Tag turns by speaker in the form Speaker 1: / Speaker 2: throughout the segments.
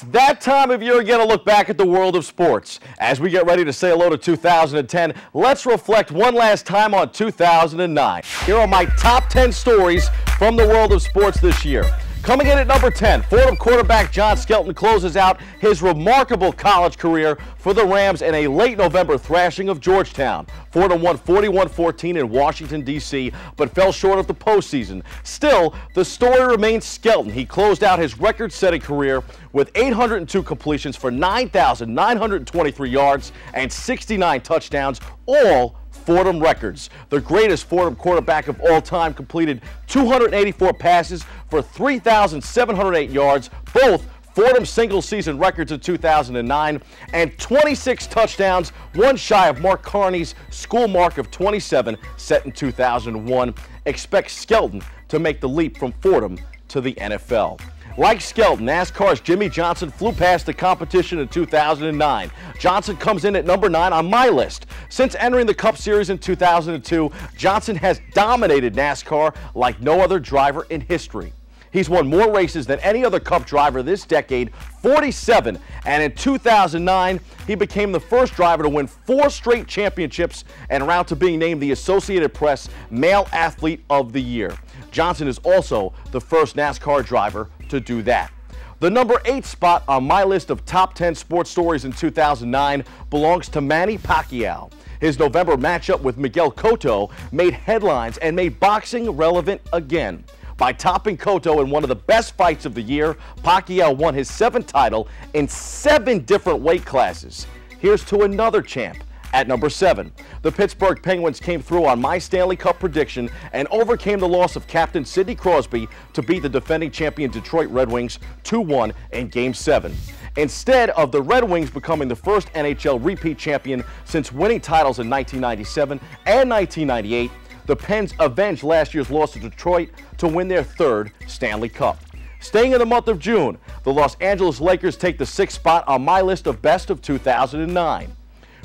Speaker 1: That time of year again to look back at the world of sports. As we get ready to say hello to 2010, let's reflect one last time on 2009. Here are my top 10 stories from the world of sports this year. Coming in at number 10, Fordham quarterback John Skelton closes out his remarkable college career for the Rams in a late November thrashing of Georgetown. Fordham won 41-14 in Washington, D.C., but fell short of the postseason. Still, the story remains Skelton. He closed out his record-setting career with 802 completions for 9,923 yards and 69 touchdowns, all Fordham records. The greatest Fordham quarterback of all time completed 284 passes for 3,708 yards, both Fordham single-season records in 2009, and 26 touchdowns, one shy of Mark Carney's school mark of 27 set in 2001. Expect Skelton to make the leap from Fordham to the NFL. Like Skelton, NASCAR's Jimmy Johnson flew past the competition in 2009. Johnson comes in at number 9 on my list. Since entering the Cup Series in 2002, Johnson has dominated NASCAR like no other driver in history. He's won more races than any other Cup driver this decade, 47, and in 2009, he became the first driver to win 4 straight championships and round to being named the Associated Press Male Athlete of the Year. Johnson is also the first NASCAR driver to do that. The number 8 spot on my list of top 10 sports stories in 2009 belongs to Manny Pacquiao. His November matchup with Miguel Cotto made headlines and made boxing relevant again. By topping Cotto in one of the best fights of the year, Pacquiao won his 7th title in 7 different weight classes. Here's to another champ. At number 7, the Pittsburgh Penguins came through on my Stanley Cup prediction and overcame the loss of captain Sidney Crosby to beat the defending champion Detroit Red Wings 2-1 in Game 7. Instead of the Red Wings becoming the first NHL repeat champion since winning titles in 1997 and 1998, the Pens avenged last year's loss to Detroit to win their 3rd Stanley Cup. Staying in the month of June, the Los Angeles Lakers take the 6th spot on my list of best of 2009.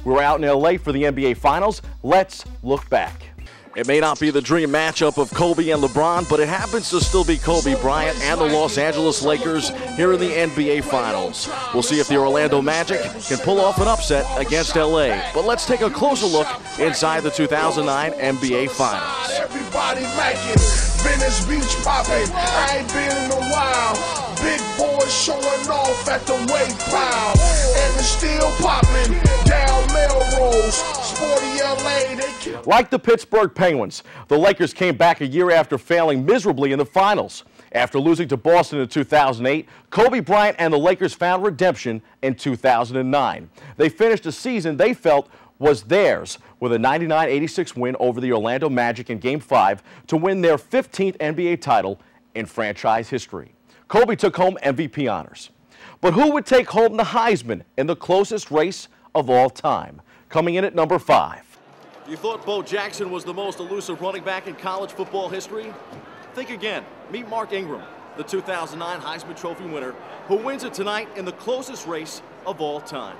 Speaker 1: We were out in LA for the NBA Finals. Let's look back. It may not be the dream matchup of Kobe and LeBron, but it happens to still be Kobe Bryant and the Los Angeles Lakers here in the NBA Finals. We'll see if the Orlando Magic can pull off an upset against LA. But let's take a closer look inside the 2009 NBA Finals.
Speaker 2: Everybody making Venice Beach popping. I ain't been in a while. Big boys showing off at the weight pile. And it's still popping down Melrose. Sporty LA.
Speaker 1: Like the Pittsburgh Penguins, the Lakers came back a year after failing miserably in the finals. After losing to Boston in 2008, Kobe Bryant and the Lakers found redemption in 2009. They finished a season they felt was theirs with a 99-86 win over the Orlando Magic in Game 5 to win their 15th NBA title in franchise history. Kobe took home MVP honors. But who would take home the Heisman in the closest race of all time? Coming in at number 5. You thought Bo Jackson was the most elusive running back in college football history? Think again. Meet Mark Ingram, the 2009 Heisman Trophy winner, who wins it tonight in the closest race of all time.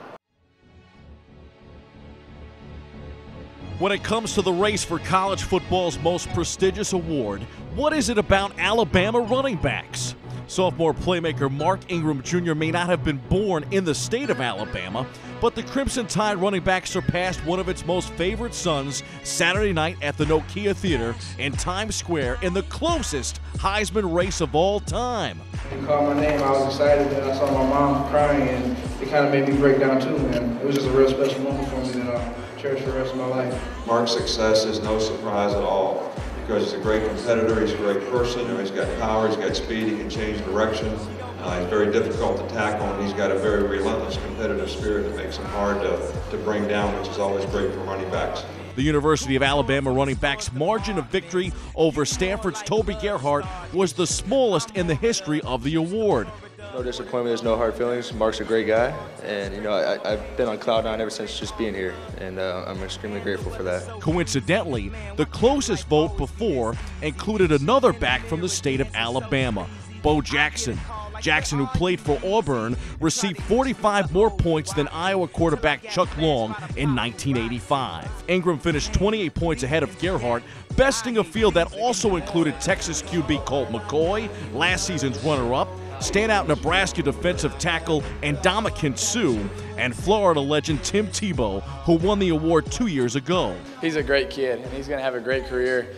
Speaker 1: When it comes to the race for college football's most prestigious award, what is it about Alabama running backs? Sophomore playmaker Mark Ingram Jr. may not have been born in the state of Alabama, but the Crimson Tide running back surpassed one of its most favorite sons Saturday night at the Nokia Theater in Times Square in the closest Heisman race of all time.
Speaker 3: He called my name, I was excited, and I saw my mom crying, and it kind of made me break down too, man. It was just a real special moment for me that I'll cherish for the rest of my life.
Speaker 4: Mark's success is no surprise at all, because he's a great competitor, he's a great person, he's got power, he's got speed, he can change direction. He's very difficult to tackle, and he's got a very relentless competitive spirit that makes him hard to bring down, which is always great for running backs.
Speaker 1: The University of Alabama running back's margin of victory over Stanford's Toby Gerhart was the smallest in the history of the award.
Speaker 5: No disappointment, there's no hard feelings. Mark's a great guy, and I've been on cloud nine ever since just being here, and I'm extremely grateful for that.
Speaker 1: Coincidentally, the closest vote before included another back from the state of Alabama, Bo Jackson. Jackson, who played for Auburn, received 45 more points than Iowa quarterback Chuck Long in 1985. Ingram finished 28 points ahead of Gerhart, besting a field that also included Texas QB Colt McCoy, last season's runner-up,
Speaker 6: standout Nebraska defensive tackle Ndamukong Suh, and Florida legend Tim Tebow, who won the award 2 years ago.
Speaker 7: He's a great kid, and he's going to have a great career.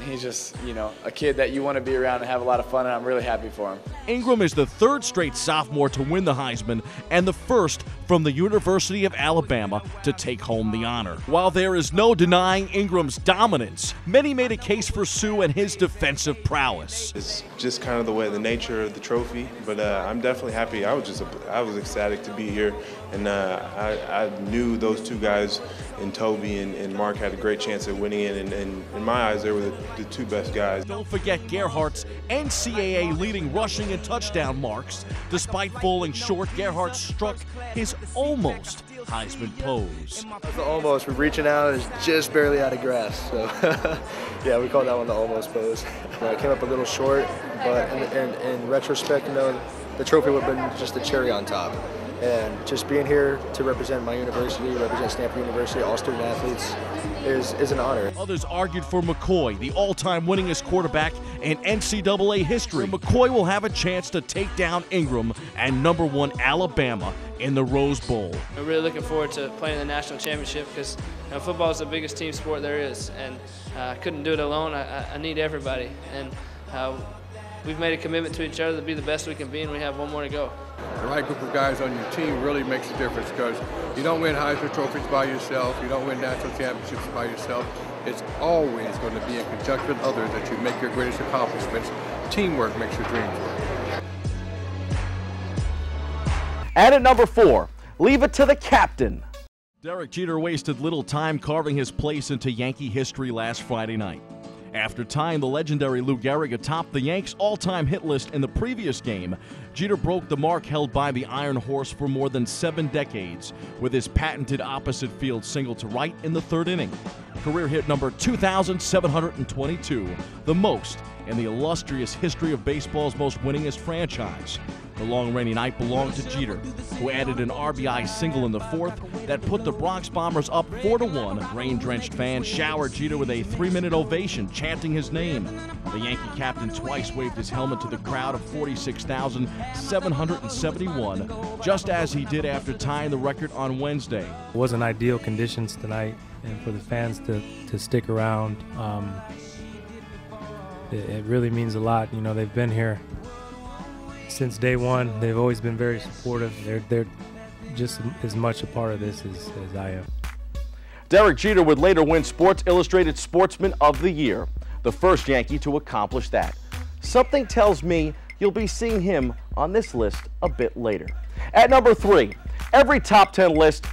Speaker 7: He's just, a kid that you want to be around and have a lot of fun, and I'm really happy for him.
Speaker 6: Ingram is the third straight sophomore to win the Heisman and the first from the University of Alabama to take home the honor. While there is no denying Ingram's dominance, many made a case for Suh and his defensive prowess.
Speaker 8: It's just kind of the nature of the trophy, but I'm definitely happy. I was ecstatic to be here, and I knew those two guys, and Toby and Mark, had a great chance at winning it, and in my eyes, they were the two best guys.
Speaker 6: Don't forget Gerhardt's NCAA leading rushing and touchdown marks. Despite falling short, Gerhardt struck his almost Heisman pose.
Speaker 5: The almost, we're reaching out, it's just barely out of grass. So yeah, we call that one the almost pose. I came up a little short, but in retrospect, the trophy would have been just the cherry on top. And just being here to represent my university, represent Stanford University, all student athletes, is an honor.
Speaker 6: Others argued for McCoy, the all-time winningest quarterback in NCAA history. McCoy will have a chance to take down Ingram and #1 Alabama in the Rose Bowl.
Speaker 9: I'm really looking forward to playing the national championship because football is the biggest team sport there is, and I couldn't do it alone. I need everybody, and we've made a commitment to each other to be the best we can be, and we have one more to go.
Speaker 10: The right group of guys on your team really makes a difference, because you don't win Heisman trophies by yourself, you don't win national championships by yourself. It's always going to be in conjunction with others that you make your greatest accomplishments. Teamwork makes your dreams work.
Speaker 1: And at number 4, leave it to the captain.
Speaker 6: Derek Jeter wasted little time carving his place into Yankee history last Friday night. After tying the legendary Lou Gehrig atop the Yanks' all-time hit list in the previous game, Jeter broke the mark held by the Iron Horse for more than 7 decades with his patented opposite field single to right in the 3rd inning. Career hit number 2,722, the most in the illustrious history of baseball's most winningest franchise. The long rainy night belonged to Jeter, who added an RBI single in the 4th that put the Bronx Bombers up 4-1. Rain-drenched fans showered Jeter with a 3-minute ovation, chanting his name. The Yankee captain twice waved his helmet to the crowd of 46,771, just as he did after tying the record on Wednesday.
Speaker 11: It wasn't ideal conditions tonight, and for the fans to stick around, it really means a lot. They've been here since day one. They've always been very supportive. They're just as much a part of this as I am.
Speaker 1: Derek Jeter would later win Sports Illustrated Sportsman of the Year, the first Yankee to accomplish that. Something tells me you'll be seeing him on this list a bit later. At number 3, every top 10 list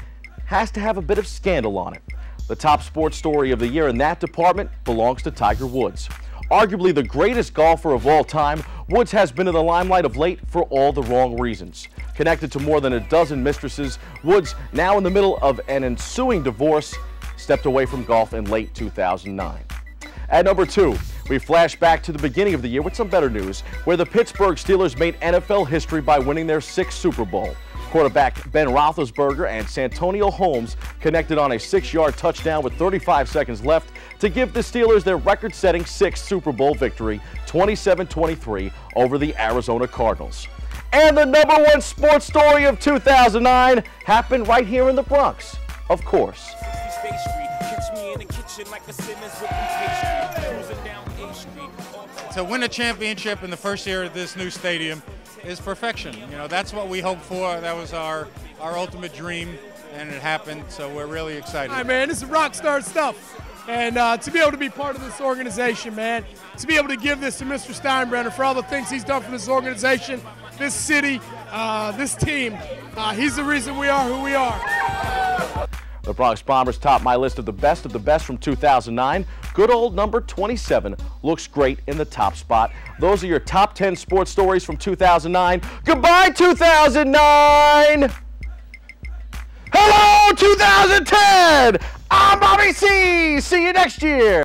Speaker 1: has to have a bit of scandal on it. The top sports story of the year in that department belongs to Tiger Woods. Arguably the greatest golfer of all time, Woods has been in the limelight of late for all the wrong reasons. Connected to more than a dozen mistresses, Woods, now in the middle of an ensuing divorce, stepped away from golf in late 2009. At number 2, we flash back to the beginning of the year with some better news, where the Pittsburgh Steelers made NFL history by winning their 6th Super Bowl. Quarterback Ben Roethlisberger and Santonio Holmes connected on a 6-yard touchdown with 35 seconds left to give the Steelers their record-setting 6th Super Bowl victory, 27-23, over the Arizona Cardinals. And the number 1 sports story of 2009 happened right here in the Bronx, of course.
Speaker 12: To win a championship in the first year of this new stadium is perfection. That's what we hoped for. That was our ultimate dream, and it happened, so we're really excited.
Speaker 13: All right, man, this is rock star stuff. And to be able to be part of this organization, man, to be able to give this to Mr. Steinbrenner for all the things he's done for this organization, this city, this team, he's the reason we are who we are.
Speaker 1: The Bronx Bombers top my list of the best from 2009. Good old number 27 looks great in the top spot. Those are your top 10 sports stories from 2009. Goodbye, 2009! Hello, 2010! I'm Bobby C. See you next year.